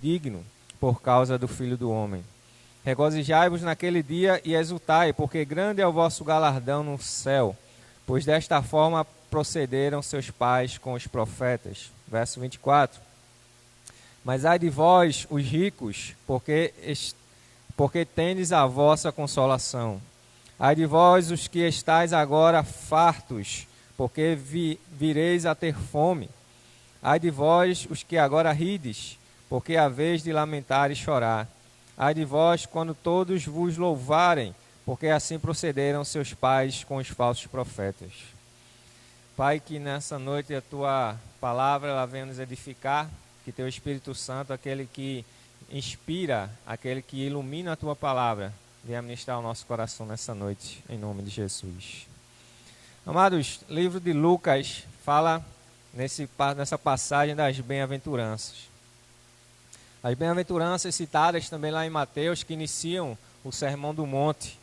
digno por causa do Filho do Homem. Regozijai-vos naquele dia e exultai, porque grande é o vosso galardão no céu, pois desta forma procederam seus pais com os profetas. Verso 24. Mas ai de vós, os ricos, porque tendes a vossa consolação. Ai de vós, os que estáis agora fartos, porque vireis a ter fome. Ai de vós, os que agora rides, porque haveis de lamentar e chorar. Ai de vós, quando todos vos louvarem, porque assim procederam seus pais com os falsos profetas. Pai, que nessa noite a Tua palavra ela venha nos edificar, que Teu Espírito Santo, aquele que inspira, aquele que ilumina a Tua palavra, venha ministrar o nosso coração nessa noite, em nome de Jesus. Amados, o livro de Lucas fala nessa passagem das bem-aventuranças. As bem-aventuranças citadas também lá em Mateus, que iniciam o Sermão do Monte.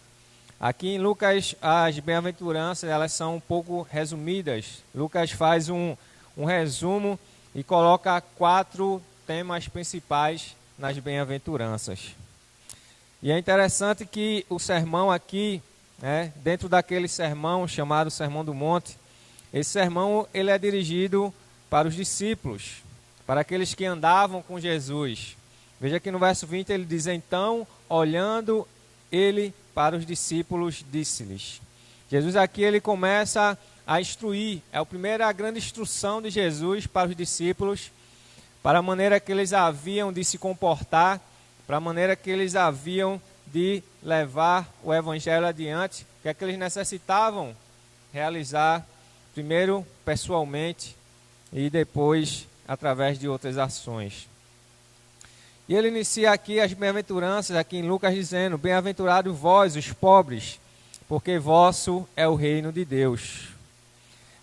Aqui em Lucas, as bem-aventuranças elas são um pouco resumidas. Lucas faz um resumo e coloca 4 temas principais nas bem-aventuranças. E é interessante que o sermão aqui, dentro daquele sermão chamado Sermão do Monte, esse sermão ele é dirigido para os discípulos, para aqueles que andavam com Jesus. Veja que no verso 20 ele diz: então, olhando ele para os discípulos, disse-lhes. Jesus aqui ele começa a instruir, é a primeira grande instrução de Jesus para os discípulos, para a maneira que eles haviam de se comportar, para a maneira que eles haviam de levar o evangelho adiante, que é que eles necessitavam realizar, primeiro pessoalmente e depois através de outras ações. E ele inicia aqui as bem-aventuranças, aqui em Lucas, dizendo: bem-aventurados vós, os pobres, porque vosso é o reino de Deus.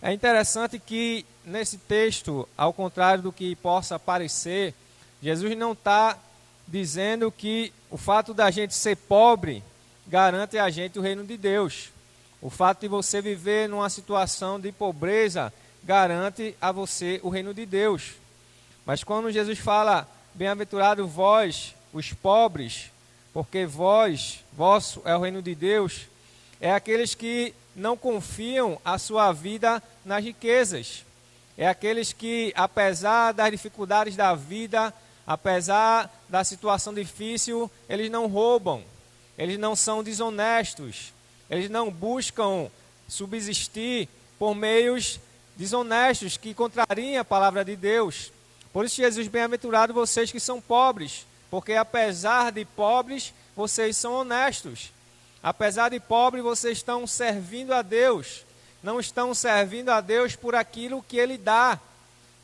É interessante que nesse texto, ao contrário do que possa parecer, Jesus não está dizendo que o fato da gente ser pobre garante a gente o reino de Deus. O fato de você viver numa situação de pobreza garante a você o reino de Deus. Mas quando Jesus fala: bem-aventurado vós, os pobres, porque vosso é o reino de Deus, é aqueles que não confiam a sua vida nas riquezas. É aqueles que, apesar das dificuldades da vida, apesar da situação difícil, eles não roubam, eles não são desonestos, eles não buscam subsistir por meios desonestos que contrariem a palavra de Deus. Por isso Jesus, bem-aventurado vocês que são pobres, porque apesar de pobres, vocês são honestos. Apesar de pobres, vocês estão servindo a Deus. Não estão servindo a Deus por aquilo que Ele dá.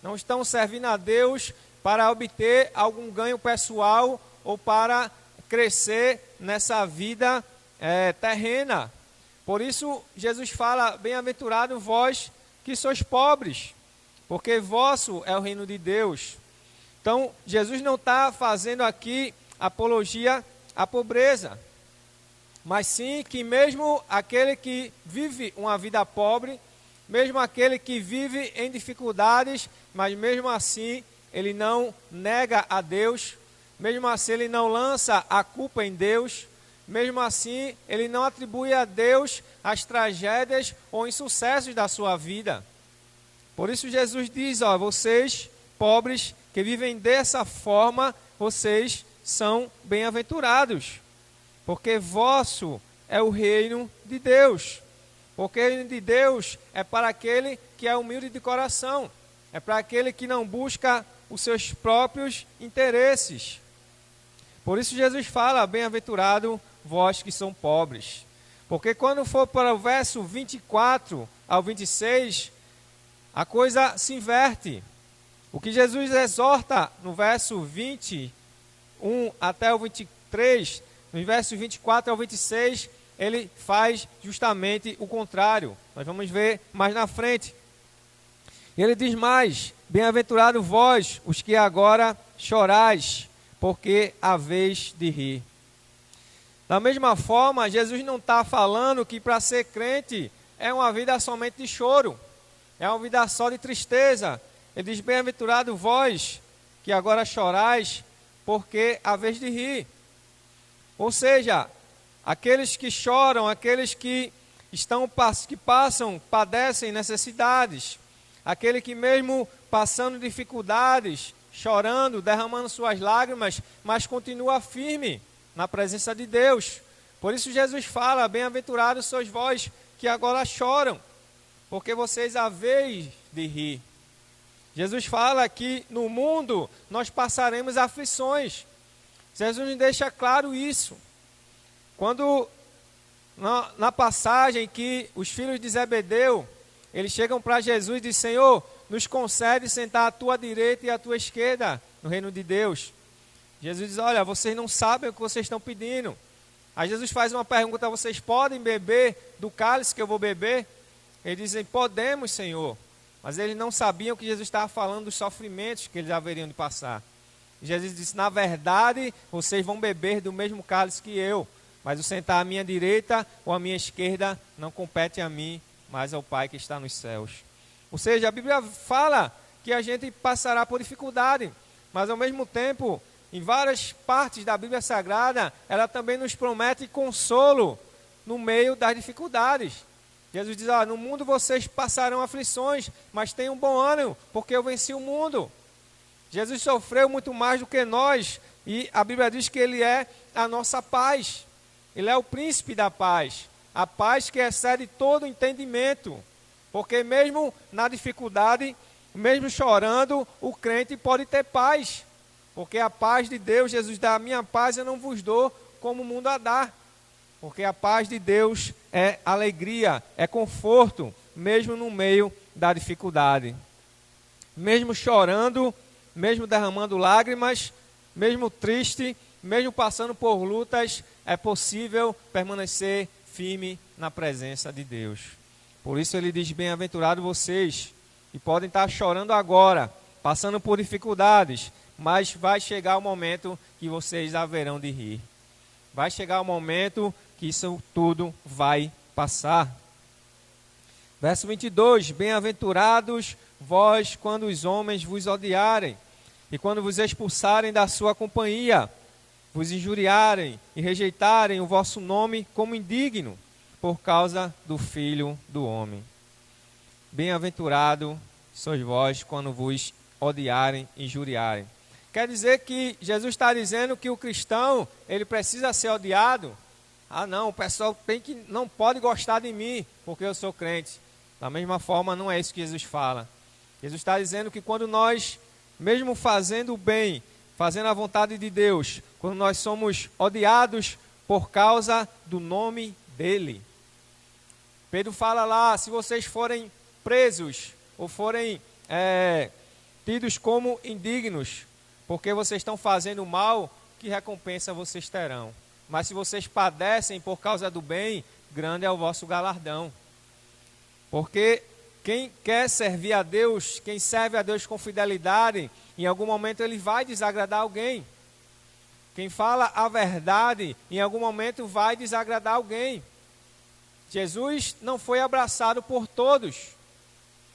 Não estão servindo a Deus para obter algum ganho pessoal ou para crescer nessa vida terrena. Por isso Jesus fala: bem-aventurado vós que sois pobres, porque vosso é o reino de Deus. Então, Jesus não está fazendo aqui apologia à pobreza, mas sim que mesmo aquele que vive uma vida pobre, mesmo aquele que vive em dificuldades, mas mesmo assim ele não nega a Deus, mesmo assim ele não lança a culpa em Deus, mesmo assim ele não atribui a Deus as tragédias ou insucessos da sua vida. Por isso Jesus diz: vocês pobres que vivem dessa forma, vocês são bem-aventurados, porque vosso é o reino de Deus. Porque o reino de Deus é para aquele que é humilde de coração, é para aquele que não busca os seus próprios interesses. Por isso Jesus fala: bem-aventurado vós que são pobres. Porque quando for para o verso 24 ao 26, a coisa se inverte. O que Jesus exorta no verso 21 até o 23, no verso 24 ao 26, ele faz justamente o contrário. Nós vamos ver mais na frente. Ele diz mais: bem-aventurado vós, os que agora chorais, porque haveis de rir. Da mesma forma, Jesus não está falando que para ser crente é uma vida somente de choro, é uma vida só de tristeza. Ele diz: bem-aventurado vós, que agora chorais, porque a vez de rir. Ou seja, aqueles que choram, aqueles que padecem necessidades, aquele que mesmo passando dificuldades, chorando, derramando suas lágrimas, mas continua firme na presença de Deus. Por isso Jesus fala, bem-aventurados sois vós que agora choram, porque vocês haveis de rir. Jesus fala que no mundo nós passaremos aflições. Jesus nos deixa claro isso. Quando na passagem que os filhos de Zebedeu, eles chegam para Jesus e dizem: Senhor, nos concede sentar à tua direita e à tua esquerda no reino de Deus. Jesus diz: olha, vocês não sabem o que vocês estão pedindo. Aí Jesus faz uma pergunta: vocês podem beber do cálice que eu vou beber? Eles dizem: podemos, Senhor. Mas eles não sabiam que Jesus estava falando dos sofrimentos que eles haveriam de passar. E Jesus disse: na verdade, vocês vão beber do mesmo cálice que eu, mas o sentar à minha direita ou à minha esquerda não compete a mim, mas ao Pai que está nos céus. Ou seja, a Bíblia fala que a gente passará por dificuldade, mas ao mesmo tempo, em várias partes da Bíblia Sagrada, ela também nos promete consolo no meio das dificuldades. Jesus diz: no mundo vocês passarão aflições, mas tenham bom ânimo, porque eu venci o mundo. Jesus sofreu muito mais do que nós, e a Bíblia diz que Ele é a nossa paz. Ele é o príncipe da paz, a paz que excede todo entendimento. Porque mesmo na dificuldade, mesmo chorando, o crente pode ter paz. Porque a paz de Deus, Jesus dá: a minha paz eu não vos dou como o mundo a dá. Porque a paz de Deus é alegria, é conforto, mesmo no meio da dificuldade. Mesmo chorando, mesmo derramando lágrimas, mesmo triste, mesmo passando por lutas, é possível permanecer firme na presença de Deus. Por isso ele diz: bem-aventurados vocês, que podem estar chorando agora, passando por dificuldades, mas vai chegar o momento que vocês haverão de rir. Vai chegar o momento que isso tudo vai passar. Verso 22, bem-aventurados vós quando os homens vos odiarem, e quando vos expulsarem da sua companhia, vos injuriarem e rejeitarem o vosso nome como indigno, por causa do Filho do Homem. Bem-aventurado sois vós quando vos odiarem e injuriarem. Quer dizer que Jesus está dizendo que o cristão, ele precisa ser odiado? Não, o pessoal não pode gostar de mim, porque eu sou crente. Da mesma forma, não é isso que Jesus fala. Jesus está dizendo que quando nós, mesmo fazendo o bem, fazendo a vontade de Deus, quando nós somos odiados por causa do nome dele. Pedro fala lá: se vocês forem presos ou forem tidos como indignos, porque vocês estão fazendo mal, que recompensa vocês terão? Mas se vocês padecem por causa do bem, grande é o vosso galardão. Porque quem quer servir a Deus, quem serve a Deus com fidelidade, em algum momento ele vai desagradar alguém. Quem fala a verdade, em algum momento vai desagradar alguém. Jesus não foi abraçado por todos,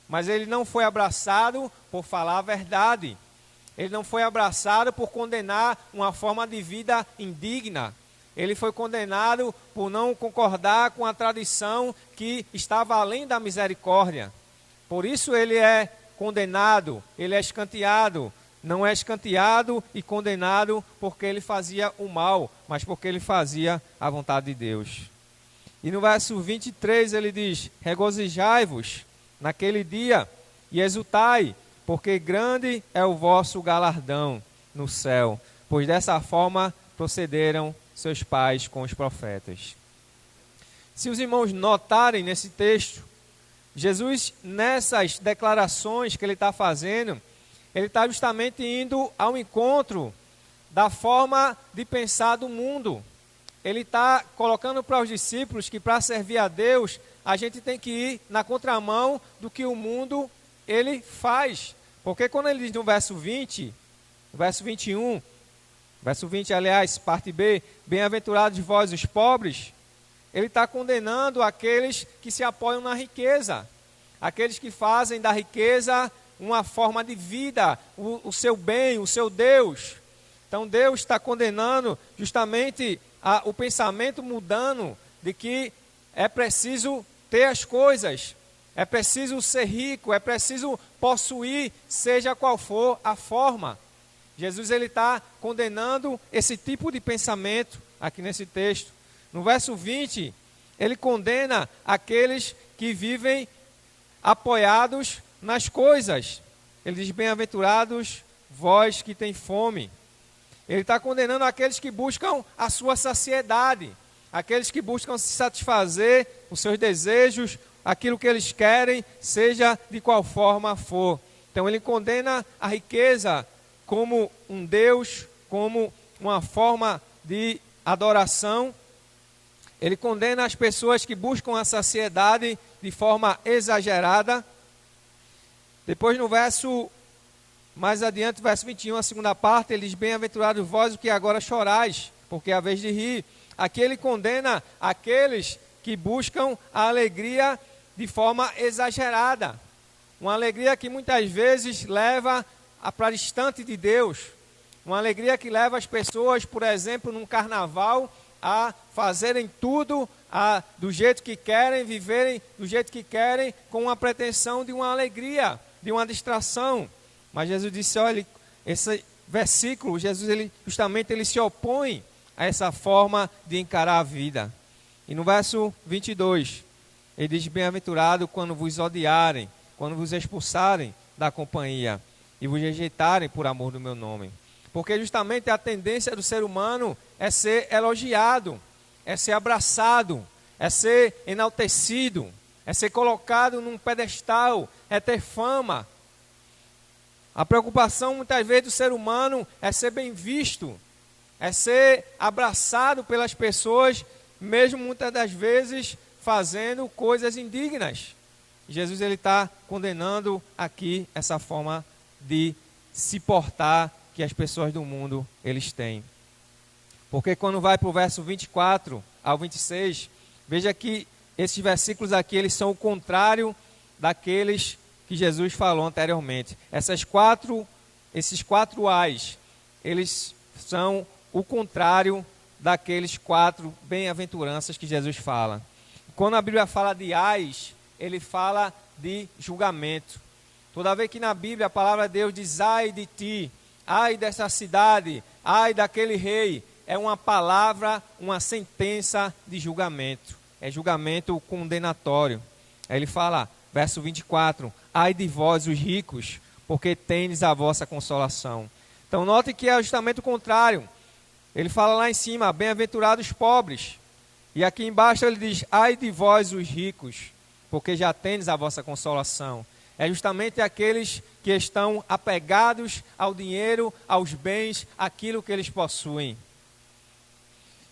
mas ele não foi abraçado por falar a verdade. Ele não foi abraçado por condenar uma forma de vida indigna. Ele foi condenado por não concordar com a tradição que estava além da misericórdia. Por isso ele é condenado, ele é escanteado. Não é escanteado e condenado porque ele fazia o mal, mas porque ele fazia a vontade de Deus. E no verso 23 ele diz: regozijai-vos naquele dia e exultai, porque grande é o vosso galardão no céu, pois dessa forma procederam seus pais com os profetas. Se os irmãos notarem nesse texto, Jesus, nessas declarações que ele está fazendo, ele está justamente indo ao encontro da forma de pensar do mundo. Ele está colocando para os discípulos que para servir a Deus, a gente tem que ir na contramão do que o mundo ele faz. Porque quando ele diz no verso 20, no verso 21, verso 20, aliás, parte B, bem-aventurados vós os pobres, ele está condenando aqueles que se apoiam na riqueza, aqueles que fazem da riqueza uma forma de vida, o seu bem, o seu Deus. Então Deus está condenando justamente o pensamento mudando de que é preciso ter as coisas, é preciso ser rico, é preciso possuir, seja qual for a forma. Jesus ele está condenando esse tipo de pensamento aqui nesse texto. No verso 20, ele condena aqueles que vivem apoiados nas coisas. Ele diz, bem-aventurados vós que têm fome. Ele está condenando aqueles que buscam a sua saciedade, aqueles que buscam se satisfazer os seus desejos, aquilo que eles querem, seja de qual forma for. Então ele condena a riqueza como um Deus, como uma forma de adoração. Ele condena as pessoas que buscam a saciedade de forma exagerada. Depois no verso mais adiante, verso 21, a segunda parte, ele diz, bem-aventurados vós que agora chorais, porque é a vez de rir. Aqui ele condena aqueles que buscam a alegria de forma exagerada. Uma alegria que muitas vezes leva para distante de Deus. Uma alegria que leva as pessoas, por exemplo, num carnaval, a fazerem tudo do jeito que querem, viverem do jeito que querem, com a pretensão de uma alegria, de uma distração. Mas Jesus disse, olha, esse versículo, Jesus justamente ele se opõe a essa forma de encarar a vida. E no verso 22, ele diz, bem-aventurado quando vos odiarem, quando vos expulsarem da companhia e vos rejeitarem por amor do meu nome. Porque justamente a tendência do ser humano é ser elogiado, é ser abraçado, é ser enaltecido, é ser colocado num pedestal, é ter fama. A preocupação muitas vezes do ser humano é ser bem visto, é ser abraçado pelas pessoas, mesmo muitas das vezes fazendo coisas indignas. Jesus ele está condenando aqui essa forma de se portar que as pessoas do mundo eles têm. Porque quando vai para o verso 24 ao 26, veja que esses versículos aqui eles são o contrário daqueles que Jesus falou anteriormente. Esses quatro ais, eles são o contrário daqueles 4 bem-aventuranças que Jesus fala. Quando a Bíblia fala de ais, ele fala de julgamento. Toda vez que na Bíblia a palavra de Deus diz ai de ti, ai dessa cidade, ai daquele rei, é uma palavra, uma sentença de julgamento. É julgamento condenatório. Aí ele fala, verso 24, ai de vós os ricos, porque tendes a vossa consolação. Então note que é justamente o contrário. Ele fala lá em cima, bem-aventurados pobres. E aqui embaixo ele diz, ai de vós os ricos, porque já tendes a vossa consolação. É justamente aqueles que estão apegados ao dinheiro, aos bens, aquilo que eles possuem.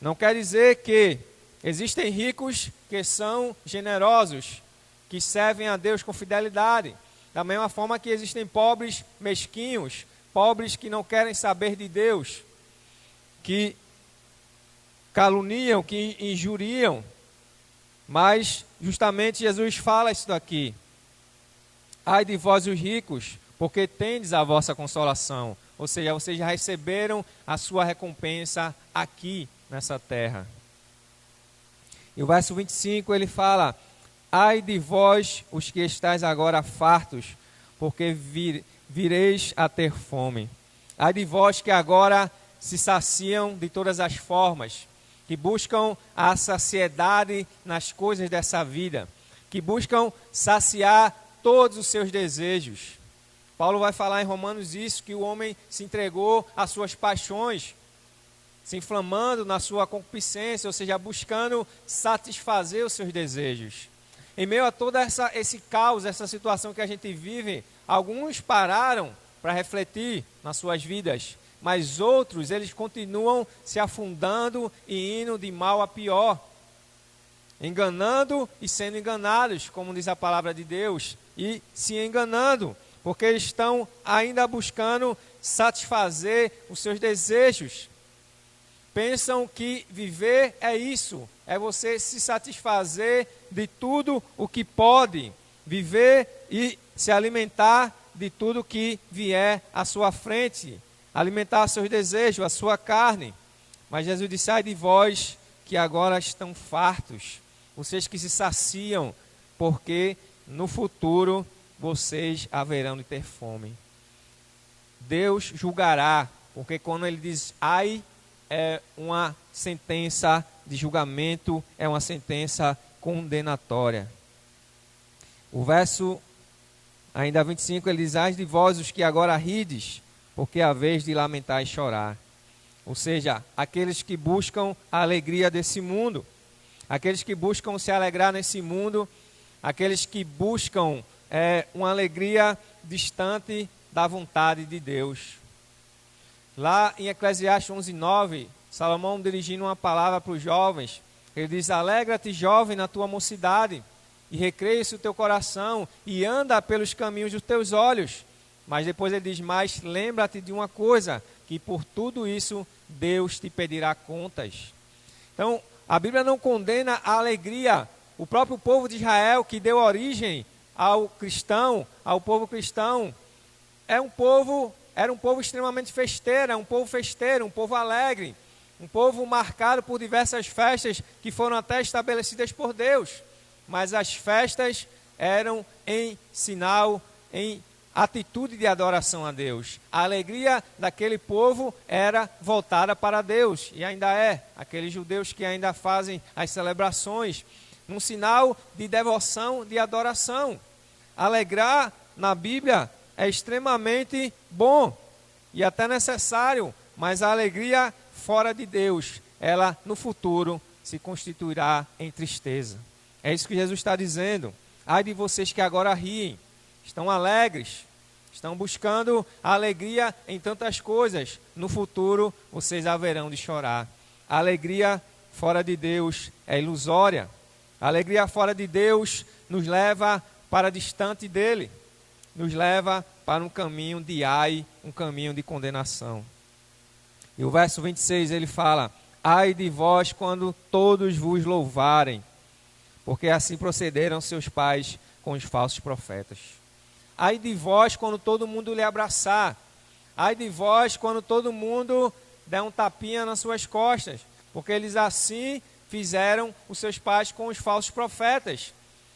Não quer dizer que existem ricos que são generosos, que servem a Deus com fidelidade. Da mesma forma que existem pobres mesquinhos, pobres que não querem saber de Deus, que caluniam, que injuriam. Mas justamente Jesus fala isso daqui. Ai de vós os ricos, porque tendes a vossa consolação. Ou seja, vocês já receberam a sua recompensa aqui nessa terra. E o verso 25 ele fala, ai de vós os que estáis agora fartos, porque vireis a ter fome. Ai de vós que agora se saciam de todas as formas, que buscam a saciedade nas coisas dessa vida, que buscam saciar todos os seus desejos. Paulo vai falar em Romanos isso, que o homem se entregou às suas paixões, se inflamando na sua concupiscência, ou seja, buscando satisfazer os seus desejos. Em meio a todo esse caos, essa situação que a gente vive, alguns pararam para refletir nas suas vidas, mas outros, eles continuam se afundando e indo de mal a pior, enganando e sendo enganados, como diz a palavra de Deus, e se enganando, porque eles estão ainda buscando satisfazer os seus desejos. Pensam que viver é isso, é você se satisfazer de tudo o que pode, viver e se alimentar de tudo que vier à sua frente. alimentar seus desejos, a sua carne. Mas Jesus disse: ai de vós que agora estão fartos, vocês que se saciam, porque no futuro vocês haverão de ter fome. Deus julgará, porque quando ele diz ai, é uma sentença de julgamento, é uma sentença condenatória. O verso ainda 25, ele diz: ai de vós os que agora rides, porque é a vez de lamentar e chorar. Ou seja, aqueles que buscam a alegria desse mundo, aqueles que buscam se alegrar nesse mundo, aqueles que buscam uma alegria distante da vontade de Deus. Lá em Eclesiastes 11:9, Salomão dirigindo uma palavra para os jovens, ele diz: alegra-te, jovem, na tua mocidade, e recreia-se o teu coração, e anda pelos caminhos dos teus olhos. Mas depois ele diz: mas lembra-te de uma coisa, que por tudo isso Deus te pedirá contas. Então, a Bíblia não condena a alegria. O próprio povo de Israel, que deu origem ao povo cristão, era um povo extremamente festeiro, um povo festeiro, um povo alegre, um povo marcado por diversas festas que foram até estabelecidas por Deus. Mas as festas eram em sinal, em atitude de adoração a Deus. A alegria daquele povo era voltada para Deus, e ainda é. Aqueles judeus que ainda fazem as celebrações, num sinal de devoção, de adoração. Alegrar na Bíblia é extremamente bom e até necessário, mas a alegria fora de Deus, ela no futuro se constituirá em tristeza. É isso que Jesus está dizendo. Ai de vocês que agora riem, estão alegres, estão buscando a alegria em tantas coisas. No futuro, vocês haverão de chorar. A alegria fora de Deus é ilusória. A alegria fora de Deus nos leva para distante dele. Nos leva para um caminho de ai, um caminho de condenação. E o verso 26, ele fala: ai de vós quando todos vos louvarem, porque assim procederam seus pais com os falsos profetas. Ai de vós quando todo mundo lhe abraçar. Ai de vós quando todo mundo der um tapinha nas suas costas, porque eles assim fizeram os seus pais com os falsos profetas.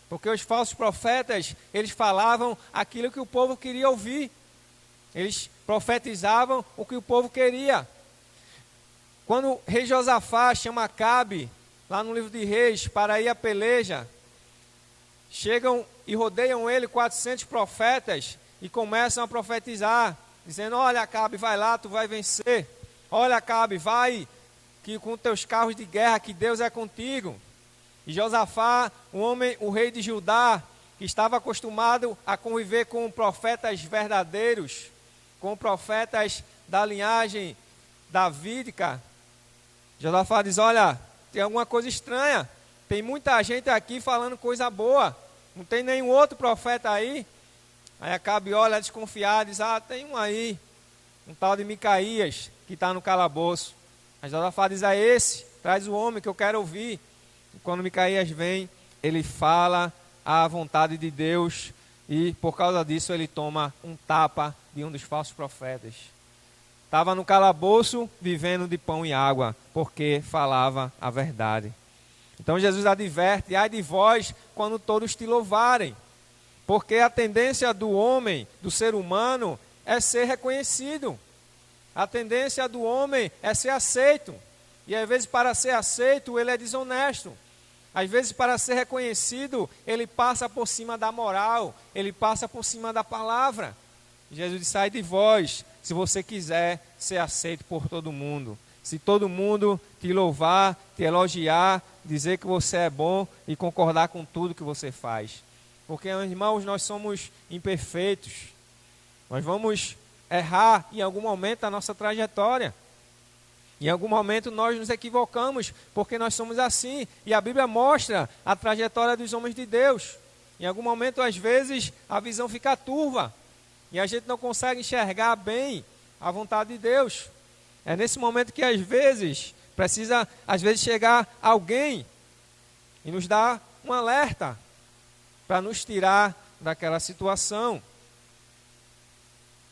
Porque os falsos profetas, eles falavam aquilo que o povo queria ouvir. Eles profetizavam o que o povo queria. Quando o rei Josafá chama Acabe, lá no livro de Reis, para ir à peleja, chegam e rodeiam ele 400 profetas e começam a profetizar, dizendo: olha, Acabe, vai lá, tu vai vencer. Olha, Acabe, vai que com teus carros de guerra, que Deus é contigo. E Josafá, o rei de Judá, que estava acostumado a conviver com profetas verdadeiros, com profetas da linhagem davídica, Josafá diz: olha, tem alguma coisa estranha, tem muita gente aqui falando coisa boa, não tem nenhum outro profeta aí? Aí Acabe olha desconfiado e diz: ah, tem um aí, um tal de Micaías, que está no calabouço. Aí Josafá diz: é esse, traz o homem que eu quero ouvir. E quando Micaías vem, ele fala a vontade de Deus, e por causa disso ele toma um tapa de um dos falsos profetas. Estava no calabouço, vivendo de pão e água, porque falava a verdade. Então Jesus adverte: ai de vós quando todos te louvarem, porque a tendência do homem, do ser humano, é ser reconhecido. A tendência do homem é ser aceito. E às vezes para ser aceito ele é desonesto. Às vezes para ser reconhecido ele passa por cima da moral, ele passa por cima da palavra. Jesus disse: ai de vós, se você quiser ser aceito por todo mundo. Se todo mundo te louvar, te elogiar, dizer que você é bom e concordar com tudo que você faz. Porque, irmãos, nós somos imperfeitos. Nós vamos errar em algum momento da nossa trajetória. Em algum momento nós nos equivocamos, porque nós somos assim. E a Bíblia mostra a trajetória dos homens de Deus. Em algum momento, às vezes, a visão fica turva. E a gente não consegue enxergar bem a vontade de Deus. É nesse momento que às vezes precisa chegar alguém e nos dar um alerta para nos tirar daquela situação.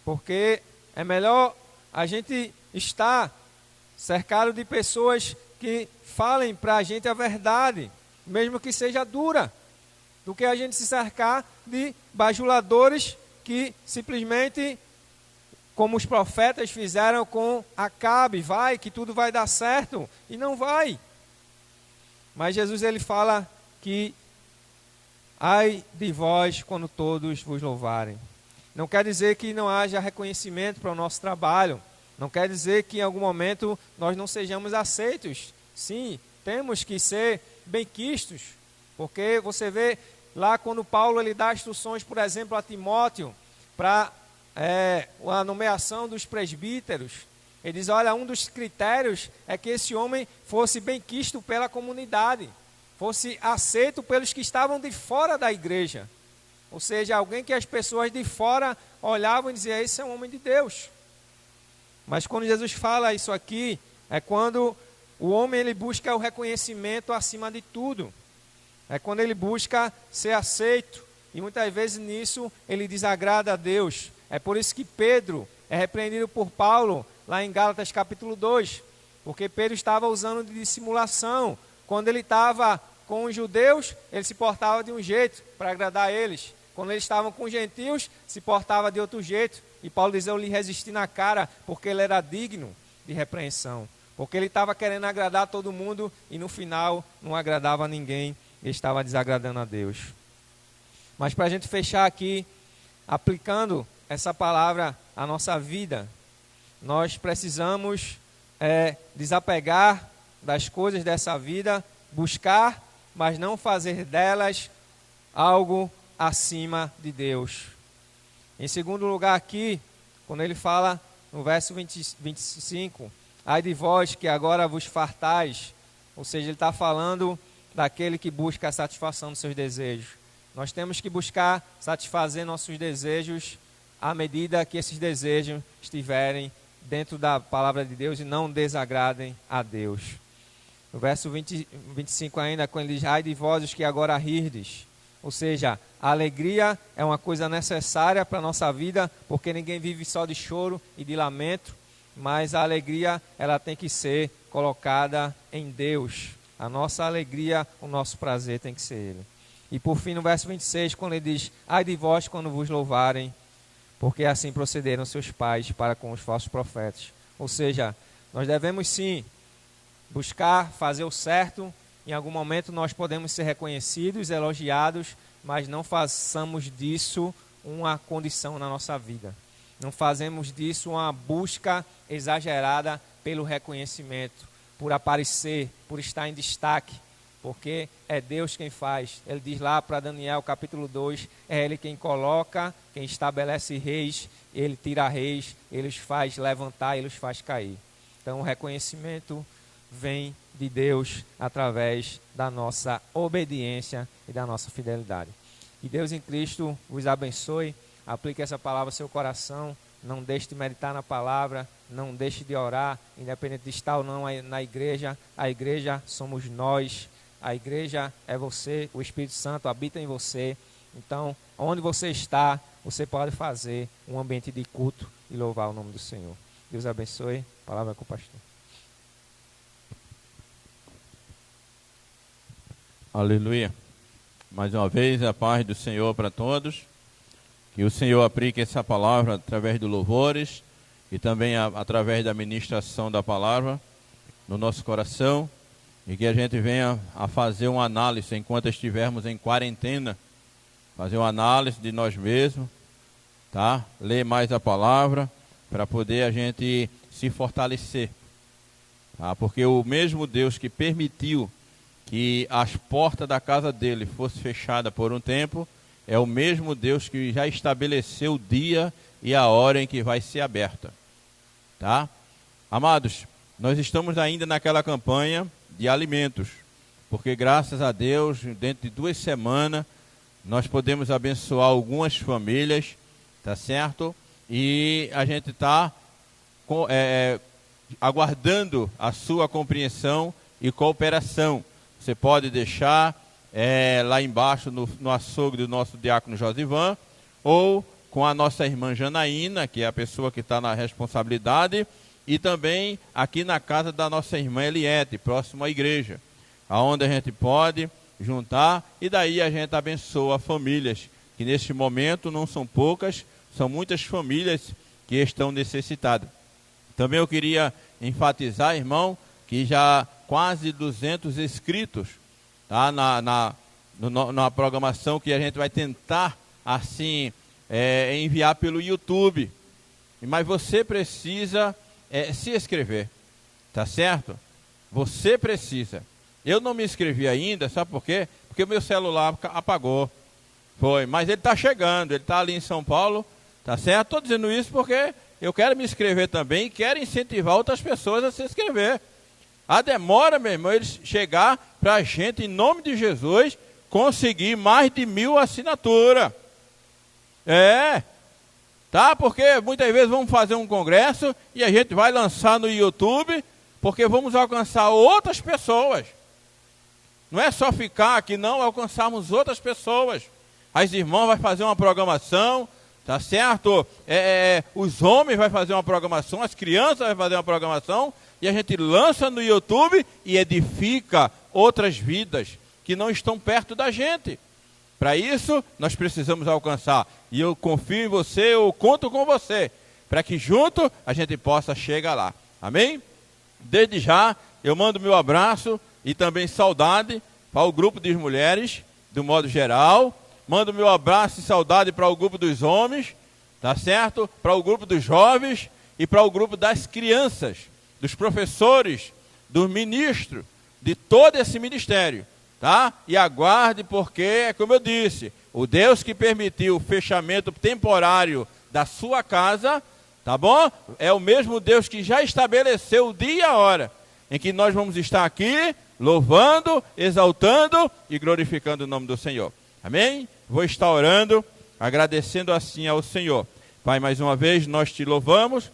Porque é melhor a gente está cercado de pessoas que falem para a gente a verdade, mesmo que seja dura, do que a gente se cercar de bajuladores que simplesmente, como os profetas fizeram com Acabe, vai que tudo vai dar certo, e não vai. Mas Jesus ele fala que ai de vós quando todos vos louvarem. Não quer dizer que não haja reconhecimento para o nosso trabalho. Não quer dizer que em algum momento nós não sejamos aceitos. Sim, temos que ser benquistos. Porque você vê lá quando Paulo ele dá instruções, por exemplo, a Timóteo, para a nomeação dos presbíteros. Ele diz, olha, um dos critérios é que esse homem fosse benquisto pela comunidade, fosse aceito pelos que estavam de fora da igreja. Ou seja, alguém que as pessoas de fora olhavam e diziam, esse é um homem de Deus. Mas quando Jesus fala isso aqui, é quando o homem ele busca o reconhecimento acima de tudo. É quando ele busca ser aceito. E muitas vezes nisso ele desagrada a Deus. É por isso que Pedro é repreendido por Paulo, lá em Gálatas capítulo 2. Porque Pedro estava usando de dissimulação. Quando ele estava com os judeus, ele se portava de um jeito para agradar eles. Quando eles estavam com os gentios, se portava de outro jeito. E Paulo diz, eu lhe resisti na cara, porque ele era digno de repreensão. Porque ele estava querendo agradar todo mundo e no final não agradava a ninguém. Ele estava desagradando a Deus. Mas para a gente fechar aqui, aplicando essa palavra à nossa vida, nós precisamos desapegar das coisas dessa vida, buscar, mas não fazer delas algo acima de Deus. Em segundo lugar aqui, quando ele fala no verso 25, ai de vós que agora vos fartais, ou seja, ele está falando daquele que busca a satisfação dos seus desejos. Nós temos que buscar satisfazer nossos desejos à medida que esses desejos estiverem dentro da palavra de Deus e não desagradem a Deus. No verso 25 ainda, quando ele diz, ai de vós os que agora rirdes. Ou seja, a alegria é uma coisa necessária para a nossa vida, porque ninguém vive só de choro e de lamento, mas a alegria ela tem que ser colocada em Deus. A nossa alegria, o nosso prazer tem que ser Ele. E por fim, no verso 26, quando ele diz, ai de vós quando vos louvarem, porque assim procederam seus pais para com os falsos profetas. Ou seja, nós devemos sim buscar fazer o certo. Em algum momento nós podemos ser reconhecidos, elogiados, mas não façamos disso uma condição na nossa vida. Não fazemos disso uma busca exagerada pelo reconhecimento, por aparecer, por estar em destaque, porque é Deus quem faz. Ele diz lá para Daniel, capítulo 2, é Ele quem coloca, quem estabelece reis, Ele tira reis, Ele os faz levantar, Ele os faz cair. Então o reconhecimento vem de Deus através da nossa obediência e da nossa fidelidade. Que Deus em Cristo vos abençoe, aplique essa palavra ao seu coração, não deixe de meditar na palavra, não deixe de orar, independente de estar ou não na igreja. A igreja somos nós, a igreja é você, o Espírito Santo habita em você. Então, onde você está, você pode fazer um ambiente de culto e louvar o nome do Senhor. Deus abençoe, palavra com o pastor. Aleluia. Mais uma vez, a paz do Senhor para todos. Que o Senhor aplique essa palavra através de louvores e também através da ministração da palavra no nosso coração. E que a gente venha a fazer uma análise enquanto estivermos em quarentena. Fazer uma análise de nós mesmos, tá? Ler mais a palavra para poder a gente se fortalecer. Tá? Porque o mesmo Deus que permitiu que as portas da casa dele fossem fechadas por um tempo, é o mesmo Deus que já estabeleceu o dia e a hora em que vai ser aberta. Tá? Amados, nós estamos ainda naquela campanha de alimentos, porque graças a Deus, dentro de 2 semanas, nós podemos abençoar algumas famílias, tá certo? E a gente está aguardando a sua compreensão e cooperação. Você pode deixar lá embaixo no açougue do nosso diácono Josivan, ou com a nossa irmã Janaína, que é a pessoa que está na responsabilidade, e também aqui na casa da nossa irmã Eliette, próximo à igreja, aonde a gente pode juntar, e daí a gente abençoa famílias, que neste momento não são poucas, são muitas famílias que estão necessitadas. Também eu queria enfatizar, irmão, que já quase 200 inscritos, tá, na programação que a gente vai tentar, assim, enviar pelo YouTube. Mas você precisa se inscrever, tá certo? Você precisa. Eu não me inscrevi ainda, sabe por quê? Porque o meu celular apagou. Foi, mas ele está chegando, ele está ali em São Paulo, tá certo? Estou dizendo isso porque eu quero me inscrever também e quero incentivar outras pessoas a se inscrever. A demora, meu irmão, eles chegar para a gente, em nome de Jesus, conseguir mais de 1000 assinaturas. Tá? Porque muitas vezes vamos fazer um congresso e a gente vai lançar no YouTube, porque vamos alcançar outras pessoas. Não é só ficar aqui, não, alcançarmos outras pessoas. As irmãs vão fazer uma programação, tá certo? Os homens vão fazer uma programação, as crianças vão fazer uma programação, e a gente lança no YouTube e edifica outras vidas que não estão perto da gente. Para isso, nós precisamos alcançar. E eu confio em você, eu conto com você, para que junto a gente possa chegar lá. Amém? Desde já, eu mando meu abraço e também saudade para o grupo das mulheres, do modo geral. Mando meu abraço e saudade para o grupo dos homens, tá certo? Para o grupo dos jovens e para o grupo das crianças, dos professores, dos ministros, de todo esse ministério, tá? E aguarde, porque, como eu disse, o Deus que permitiu o fechamento temporário da sua casa, tá bom? É o mesmo Deus que já estabeleceu o dia e a hora em que nós vamos estar aqui, louvando, exaltando e glorificando o nome do Senhor. Amém? Vou estar orando, agradecendo assim ao Senhor. Pai, mais uma vez nós te louvamos,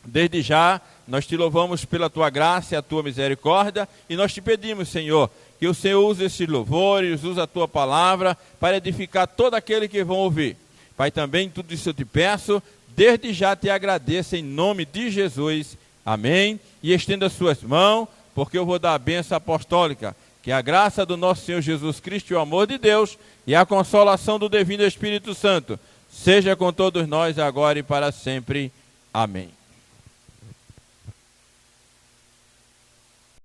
desde já nós te louvamos pela tua graça e a tua misericórdia, e nós te pedimos, Senhor, que o Senhor use esses louvores, use a tua palavra para edificar todo aquele que vão ouvir. Pai, também tudo isso eu te peço, desde já te agradeço em nome de Jesus. Amém? E estenda as suas mãos, porque eu vou dar a bênção apostólica. Que a graça do nosso Senhor Jesus Cristo e o amor de Deus e a consolação do divino Espírito Santo seja com todos nós agora e para sempre. Amém.